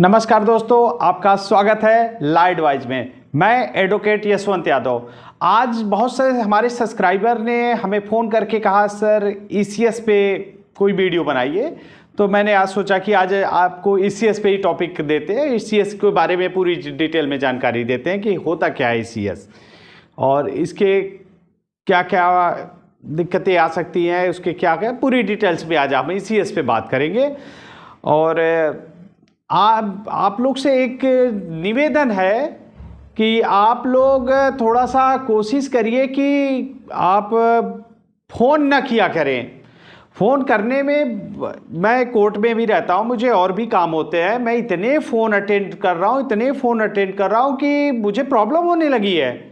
नमस्कार दोस्तों, आपका स्वागत है लॉ एडवाइज में। मैं एडवोकेट यशवंत यादव। आज बहुत सारे हमारे सब्सक्राइबर ने हमें फ़ोन करके कहा सर ईसीएस पे कोई वीडियो बनाइए, तो मैंने आज सोचा कि आज आपको ईसीएस पे ही टॉपिक देते हैं। ईसीएस के बारे में पूरी डिटेल में जानकारी देते हैं कि होता क्या है ईसीएस और इसके क्या क्या दिक्कतें आ सकती हैं, उसके क्या क्या पूरी डिटेल्स में आज हम ईसीएस पे बात करेंगे। और आप लोग से एक निवेदन है कि आप लोग थोड़ा सा कोशिश करिए कि आप फ़ोन ना किया करें। फ़ोन करने में मैं कोर्ट में भी रहता हूं, मुझे और भी काम होते हैं। मैं इतने फ़ोन अटेंड कर रहा हूं कि मुझे प्रॉब्लम होने लगी है।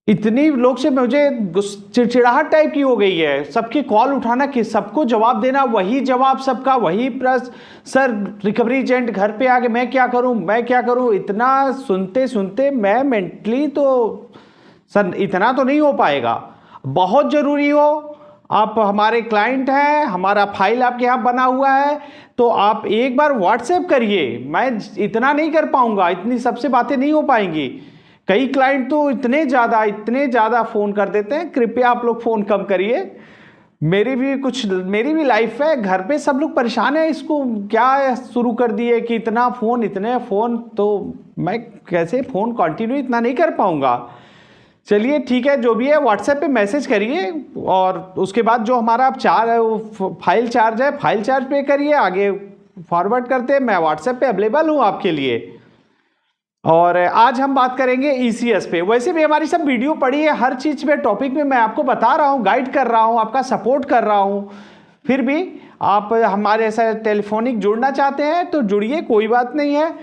इतनी लोग से मुझे चिड़चिड़ाहट टाइप की हो गई है। सबकी कॉल उठाना, कि सबको जवाब देना, वही जवाब सबका, वही प्रश्न। सर रिकवरी एजेंट घर पे आके मैं क्या करूं, इतना सुनते सुनते मैं मेंटली तो सर इतना तो नहीं हो पाएगा। बहुत ज़रूरी हो, आप हमारे क्लाइंट हैं, हमारा फाइल आपके यहाँ बना हुआ है, तो आप एक बार व्हाट्सएप करिए। मैं इतना नहीं कर पाऊंगा, इतनी सबसे बातें नहीं हो पाएंगी। कई क्लाइंट तो इतने ज़्यादा फ़ोन कर देते हैं। कृपया आप लोग फ़ोन कम करिए। मेरी भी लाइफ है, घर पे सब लोग परेशान है। इसको क्या शुरू कर दिए कि इतने फ़ोन, तो मैं कैसे फ़ोन कंटिन्यू इतना नहीं कर पाऊंगा। चलिए ठीक है, जो भी है व्हाट्सएप पे मैसेज करिए और उसके बाद जो हमारा फाइल चार्ज पे करिए, आगे फॉरवर्ड करते हैं। मैं व्हाट्सएप पे अवेलेबल हूँ आपके लिए। और आज हम बात करेंगे ईसीएस पे। वैसे भी हमारी सब वीडियो पड़ी है, हर चीज़ पे टॉपिक में मैं आपको बता रहा हूँ, गाइड कर रहा हूँ, आपका सपोर्ट कर रहा हूँ। फिर भी आप हमारे ऐसा टेलीफोनिक जुड़ना चाहते हैं तो जुड़िए, कोई बात नहीं है।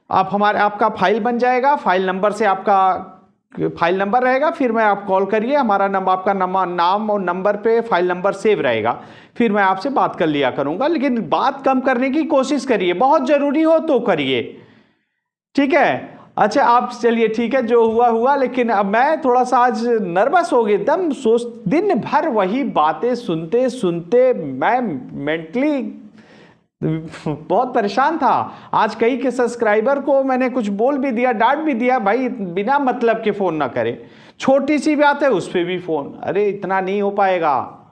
आपका फाइल बन जाएगा, फाइल नंबर से आपका फाइल नंबर रहेगा, फिर मैं आप कॉल करिए, हमारा नंबर, आपका नाम और नंबर पे फाइल नंबर सेव रहेगा, फिर मैं आपसे बात कर लिया करूँगा। लेकिन बात कम करने की कोशिश करिए, बहुत ज़रूरी हो तो करिए, ठीक है। अच्छा, आप चलिए ठीक है, जो हुआ। लेकिन अब मैं थोड़ा सा आज नर्वस हो गया एकदम। दिन भर वही बातें सुनते सुनते मैं मेंटली बहुत परेशान था। आज कई के सब्सक्राइबर को मैंने कुछ बोल भी दिया, डांट भी दिया, भाई बिना मतलब के फ़ोन ना करें। छोटी सी बात है उस पर भी फ़ोन, अरे इतना नहीं हो पाएगा।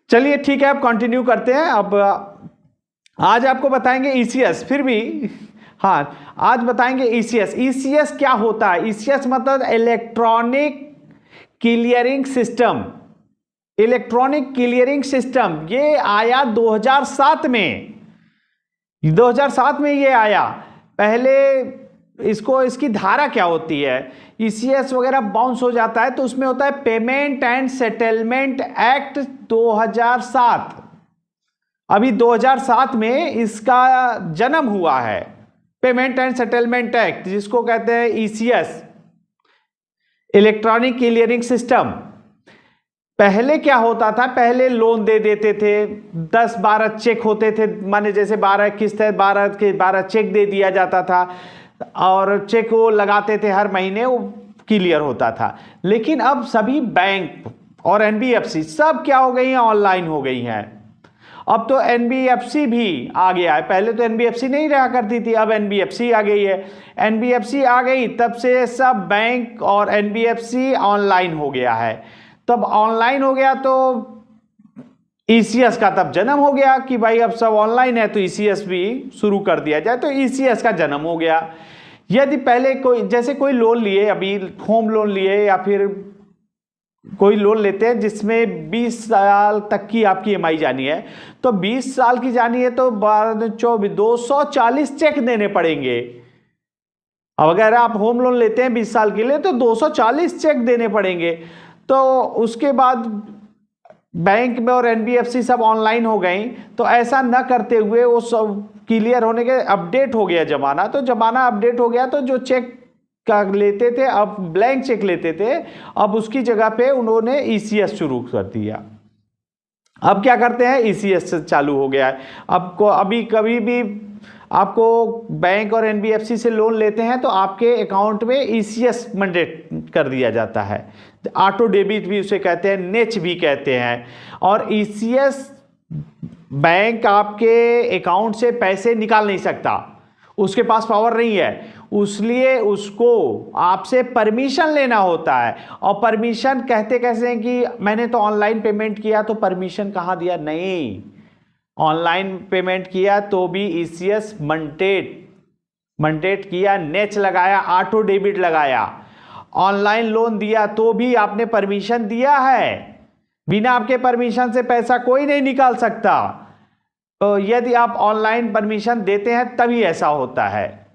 चलिए ठीक है, अब कंटिन्यू करते हैं। अब आज आपको बताएंगे ईसीएस। फिर भी हाँ, आज बताएंगे ईसीएस। ईसीएस क्या होता है? ईसीएस मतलब electronic clearing system. Electronic clearing system ये आया 2007 में। 2007 में ये आया। पहले इसकी धारा क्या होती है? ईसीएस वगैरह बाउंस हो जाता है तो उसमें होता है पेमेंट एंड सेटलमेंट एक्ट 2007। अभी 2007 में इसका जन्म हुआ है, पेमेंट एंड सेटलमेंट एक्ट, जिसको कहते हैं ईसीएस, इलेक्ट्रॉनिक क्लियरिंग सिस्टम। पहले क्या होता था? पहले लोन दे देते थे, 10-12 चेक होते थे, माने जैसे 12 किस्त है, 12 के 12 चेक दे दिया जाता था और चेक वो लगाते थे, हर महीने वो क्लियर होता था। लेकिन अब सभी बैंक और एनबीएफसी सब क्या हो गई हैं? ऑनलाइन हो गई हैं। अब तो एनबीएफसी भी आ गया है। पहले तो एनबीएफसी नहीं रहा करती थी, अब एनबीएफसी आ गई है। एनबीएफसी आ गई तब से सब बैंक और एनबीएफसी ऑनलाइन हो गया है। तब ऑनलाइन हो गया तो ईसीएस का तब जन्म हो गया कि भाई अब सब ऑनलाइन है तो ईसीएस भी शुरू कर दिया जाए, तो ईसीएस का जन्म हो गया। यदि पहले कोई लोन लिए, अभी होम लोन लिए या फिर कोई लोन लेते हैं जिसमें 20 साल तक की आपकी ईएमआई जानी है, तो 20 साल की जानी है तो 240 चेक देने पड़ेंगे। अब अगर आप होम लोन लेते हैं 20 साल के लिए तो 240 चेक देने पड़ेंगे। तो उसके बाद बैंक में और एनबीएफसी सब ऑनलाइन हो गई, तो ऐसा न करते हुए वो सब क्लियर होने के अपडेट हो गया ज़माना। तो ज़माना अपडेट हो गया तो जो चेक का लेते थे, अब ब्लैंक चेक लेते थे, अब उसकी जगह पे उन्होंने ईसीएस शुरू कर दिया। अब क्या करते हैं? ईसीएस चालू हो गया है। अभी कभी भी आपको बैंक और एनबीएफसी से लोन लेते हैं तो आपके अकाउंट में ईसीएस मैंडेट कर दिया जाता है। ऑटो डेबिट भी उसे कहते हैं, नेच भी कहते हैं। और ईसीएस बैंक आपके अकाउंट से पैसे निकाल नहीं सकता, उसके पास पावर नहीं है, इसलिए उसको आपसे परमिशन लेना होता है। और परमिशन कहते कैसे हैं कि मैंने तो ऑनलाइन पेमेंट किया तो परमिशन कहाँ दिया? नहीं, ऑनलाइन पेमेंट किया तो भी ईसीएस मंडेट किया, नेच लगाया, ऑटो डेबिट लगाया। ऑनलाइन लोन दिया तो भी आपने परमिशन दिया है, बिना आपके परमिशन से पैसा कोई नहीं निकाल सकता। तो यदि आप ऑनलाइन परमिशन देते हैं तभी ऐसा होता है।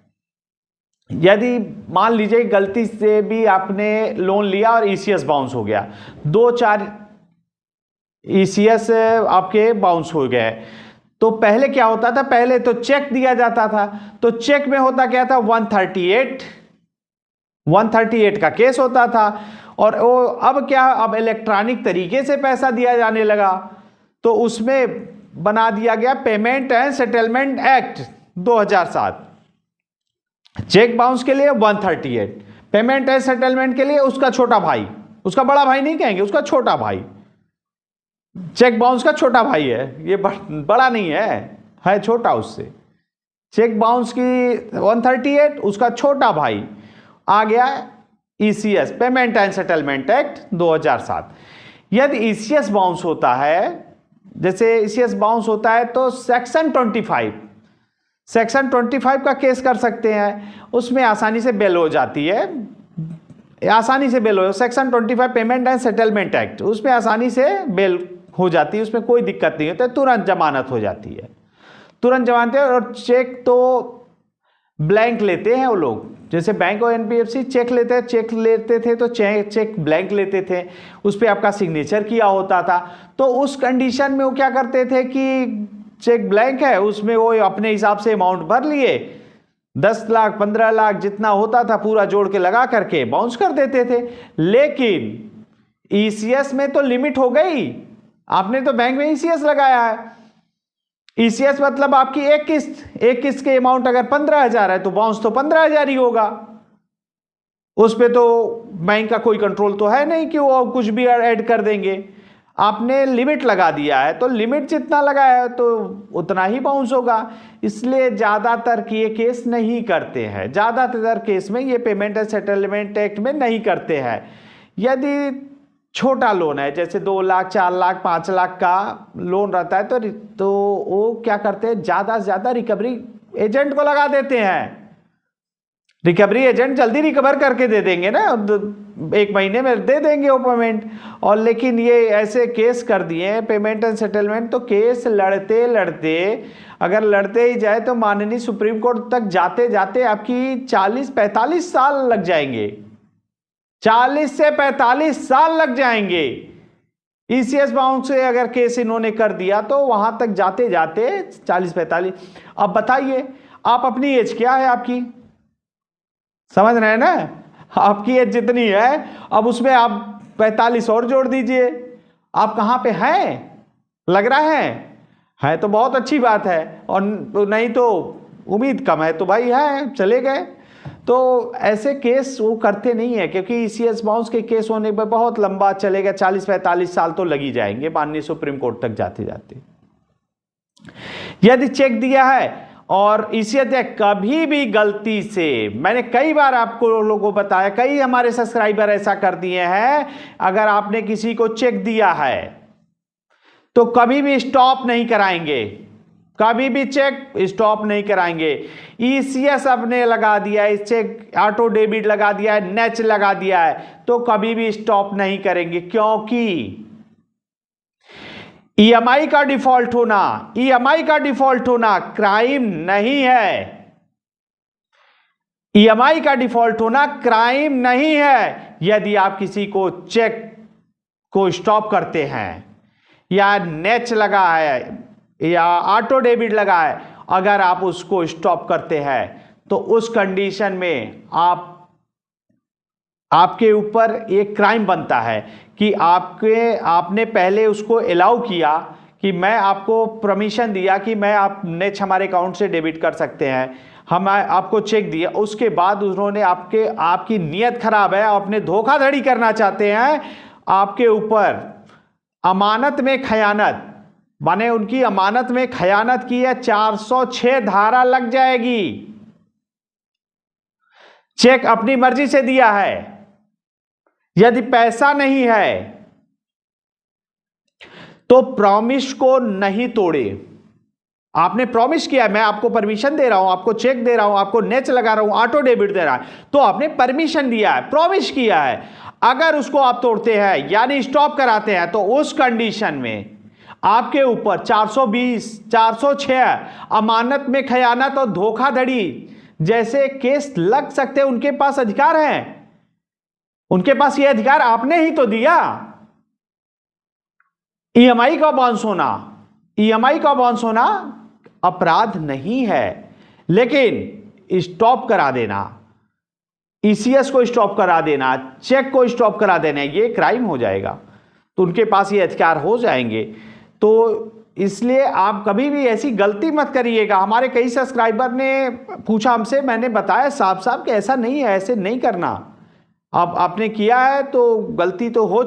यदि मान लीजिए गलती से भी आपने लोन लिया और ईसीएस बाउंस हो गया, 2-4 ईसीएस आपके बाउंस हो गए, तो पहले क्या होता था? पहले तो चेक दिया जाता था, तो चेक में होता क्या था? 138 का केस होता था। और वो अब क्या, अब इलेक्ट्रॉनिक तरीके से पैसा दिया जाने लगा, तो उसमें बना दिया गया payment and settlement act 2007। Cheque bounce के लिए 138, पेमेंट एंड सेटलमेंट के लिए उसका छोटा भाई, उसका बड़ा भाई नहीं कहेंगे, उसका छोटा भाई, चेक बाउंस का छोटा भाई है, ये बड़ा नहीं है छोटा उससे। चेक बाउंस की 138, उसका छोटा भाई आ गया ECS, payment and settlement act 2007। यदि ईसीएस बाउंस होता है, जैसे ईसीएस बाउंस होता है तो सेक्शन 25 का केस कर सकते हैं, उसमें आसानी से बेल हो जाती है, आसानी से बेल हो। Section 25 payment and settlement act, उसमें आसानी से बेल हो जाती है, उसमें कोई दिक्कत नहीं होती, तुरंत जमानत हो जाती है, तुरंत जमानत है। और चेक तो ब्लैंक लेते हैं वो लोग, जैसे बैंक और एनबीएफसी चेक लेते थे तो चेक ब्लैंक लेते थे, उस पर आपका सिग्नेचर किया होता था। तो उस कंडीशन में वो क्या करते थे कि चेक ब्लैंक है, उसमें वो अपने हिसाब से अमाउंट भर लिए, 10 लाख 15 लाख जितना होता था पूरा जोड़ के लगा करके बाउंस कर देते थे। लेकिन ईसीएस में तो लिमिट हो गई, आपने तो बैंक में ईसीएस लगाया है, ईसीएस मतलब आपकी एक किस्त के अमाउंट अगर 15,000 है तो बाउंस तो 15,000 ही होगा, उस पे तो बैंक का कोई कंट्रोल तो है नहीं कि वो कुछ भी ऐड कर देंगे। आपने लिमिट लगा दिया है, तो लिमिट जितना लगाया है तो उतना ही बाउंस होगा। इसलिए ज़्यादातर ये केस नहीं करते हैं, ज़्यादातर केस में ये पेमेंट एंड सेटलमेंट एक्ट में नहीं करते हैं। यदि छोटा लोन है, जैसे 2 लाख 4 लाख 5 लाख का लोन रहता है, तो वो क्या करते हैं, ज़्यादा से ज़्यादा रिकवरी एजेंट को लगा देते हैं। रिकवरी एजेंट जल्दी रिकवर करके दे देंगे ना, 1 महीने में दे देंगे वो पेमेंट। और लेकिन ये ऐसे केस कर दिए पेमेंट एंड सेटलमेंट, तो केस लड़ते लड़ते अगर लड़ते ही जाए तो माननीय सुप्रीम कोर्ट तक जाते जाते आपकी 40-45 साल लग जाएंगे, 40 से 45 साल लग जाएंगे। ईसीएस बाउंस से अगर केस इन्होंने कर दिया तो वहां तक जाते जाते 40-45। अब बताइए आप अपनी एज क्या है आपकी, समझ रहे हैं ना, आपकी एज जितनी है अब उसमें आप 45 और जोड़ दीजिए, आप कहां पे हैं? लग रहा है तो बहुत अच्छी बात है, और नहीं तो उम्मीद कम है तो भाई है चले गए। तो ऐसे केस वो करते नहीं है, क्योंकि ईसीएस बाउंस के केस होने पर बहुत लंबा चलेगा, 40-45 साल तो लग ही जाएंगे माननीय सुप्रीम कोर्ट तक जाते जाते। यदि चेक दिया है और ईसीएस कभी भी गलती से, मैंने कई बार आपको लोगों को बताया, कई हमारे सब्सक्राइबर ऐसा कर दिए हैं, अगर आपने किसी को चेक दिया है तो कभी भी स्टॉप नहीं कराएंगे, कभी भी चेक स्टॉप नहीं कराएंगे। ईसीएस आपने लगा दिया है, चेक ऑटो डेबिट लगा दिया है, नेच लगा दिया है, तो कभी भी स्टॉप नहीं करेंगे, क्योंकि ईएमआई का डिफॉल्ट होना क्राइम नहीं है। ईएमआई का डिफॉल्ट होना क्राइम नहीं है। यदि आप किसी को चेक को स्टॉप करते हैं या नेच लगा है या ऑटो डेबिट लगा है, अगर आप उसको स्टॉप करते हैं तो उस कंडीशन में आपके ऊपर एक क्राइम बनता है कि आपने पहले उसको अलाउ किया कि मैं आपको परमिशन दिया कि मैं आप नेच हमारे अकाउंट से डेबिट कर सकते हैं, हम आपको चेक दिया, उसके बाद उन्होंने आपकी नीयत खराब है, आपने धोखाधड़ी करना चाहते हैं, आपके ऊपर अमानत में खयानत, माने उनकी अमानत में खयानत की है, 406 धारा लग जाएगी। चेक अपनी मर्जी से दिया है। यदि पैसा नहीं है तो प्रॉमिस को नहीं तोड़े। आपने प्रॉमिस किया, मैं आपको परमिशन दे रहा हूं, आपको चेक दे रहा हूं, आपको नेच लगा रहा हूं, ऑटो डेबिट दे रहा है, तो आपने परमिशन दिया है, प्रॉमिस किया है। अगर उसको आप तोड़ते हैं यानी स्टॉप कराते हैं तो उस कंडीशन में आपके ऊपर 420, 406 अमानत में खयानत और धोखाधड़ी जैसे केस लग सकते हैं। उनके पास अधिकार है, उनके पास यह अधिकार आपने ही तो दिया। ईएमआई का बाउंस होना, ईएमआई का बाउंस होना अपराध नहीं है, लेकिन स्टॉप करा देना, ईसीएस को स्टॉप करा देना, चेक को स्टॉप करा देना, ये क्राइम हो जाएगा। तो उनके पास ये अधिकार हो जाएंगे। तो इसलिए आप कभी भी ऐसी गलती मत करिएगा। हमारे कई सब्सक्राइबर ने पूछा हमसे, मैंने बताया साफ साफ कि ऐसा नहीं है, ऐसे नहीं करना। अब आपने किया है तो गलती तो हो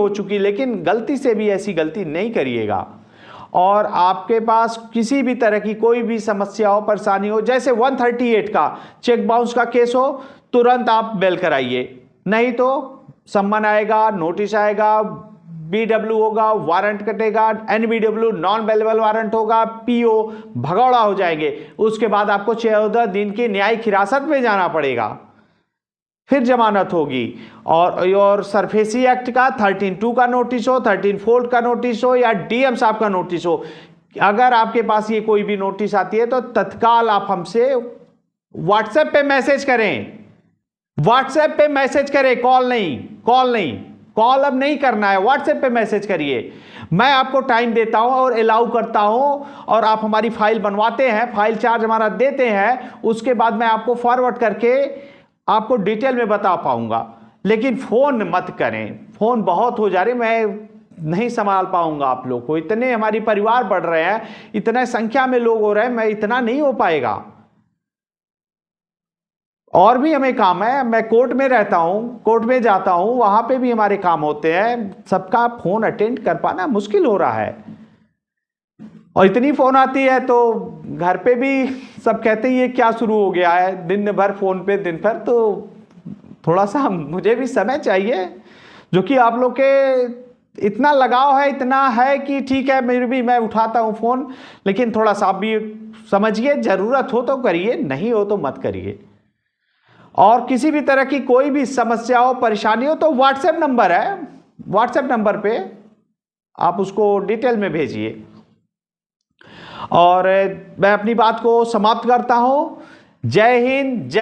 चुकी, लेकिन गलती से भी ऐसी गलती नहीं करिएगा। और आपके पास किसी भी तरह की कोई भी समस्या हो, परेशानी हो, जैसे 138 का चेक बाउंस का केस हो, तुरंत आप बेल कराइए, नहीं तो सम्मन आएगा, नोटिस आएगा, बीडब्ल्यू होगा, वारंट कटेगा, एनबीडब्ल्यू नॉन अवेलेबल वारंट होगा, पीओ भगौड़ा हो जाएंगे। उसके बाद आपको 14 दिन की न्यायिक हिरासत में जाना पड़ेगा, फिर जमानत होगी। और सरफेसी एक्ट का 13(2) का नोटिस हो, 13(4) का नोटिस हो या डीएम साहब का नोटिस हो, अगर आपके पास ये कोई भी नोटिस आती है तो तत्काल आप हमसे व्हाट्सएप पे मैसेज करें, व्हाट्सएप पे मैसेज करें, कॉल नहीं, कॉल अब नहीं करना है, व्हाट्सएप पे मैसेज करिए। मैं आपको टाइम देता हूं और अलाउ करता हूं, और आप हमारी फाइल बनवाते हैं, फाइल चार्ज हमारा देते हैं, उसके बाद मैं आपको फॉरवर्ड करके आपको डिटेल में बता पाऊंगा। लेकिन फोन मत करें, फोन बहुत हो जा रहे, मैं नहीं संभाल पाऊंगा आप लोग को। इतने हमारी परिवार बढ़ रहे हैं, इतने संख्या में लोग हो रहे हैं, मैं इतना नहीं हो पाएगा। और भी हमें काम है, मैं कोर्ट में रहता हूं, कोर्ट में जाता हूं, वहां पे भी हमारे काम होते हैं, सबका फोन अटेंड कर पाना मुश्किल हो रहा है। और इतनी फोन आती है तो घर पे भी सब कहते हैं ये क्या शुरू हो गया है, दिन भर फोन पे, दिन भर। तो थोड़ा सा मुझे भी समय चाहिए, जो कि आप लोग के इतना लगाव है, इतना है कि ठीक है मेरे भी मैं उठाता हूं फोन, लेकिन थोड़ा सा आप भी समझिए, जरूरत हो तो करिए, नहीं हो तो मत करिए। और किसी भी तरह की कोई भी समस्या हो, परेशानी हो तो व्हाट्सएप नंबर है, व्हाट्सएप नंबर पे आप उसको डिटेल में भेजिए। और मैं अपनी बात को समाप्त करता हूं। जय हिंद, जय